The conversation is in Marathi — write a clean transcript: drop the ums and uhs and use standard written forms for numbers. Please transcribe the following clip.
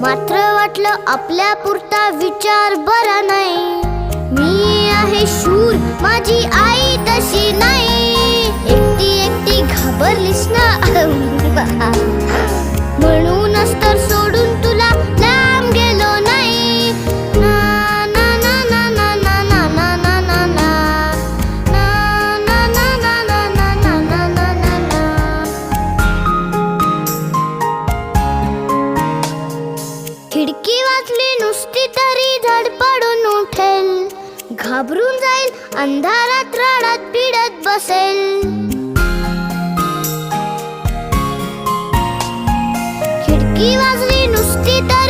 वाटलं आपल्या पुरता विचार बरा नाही. मी आहे शूर, माझी आई तशी नाही. एकटी घाबरलीस ना म्हणूनच तर सोडून तुला लांब गेलो नाही. ना ना ना ना ना ना ना ना ना ना ना ना ना ना ना ना ना ना ना. खिडकी वाचली नुसती तरी धडपडून उठेल. घाबरून जाईल, अंधारात रडत पिडत बसेल. खिडकी वाजली नुसती तरी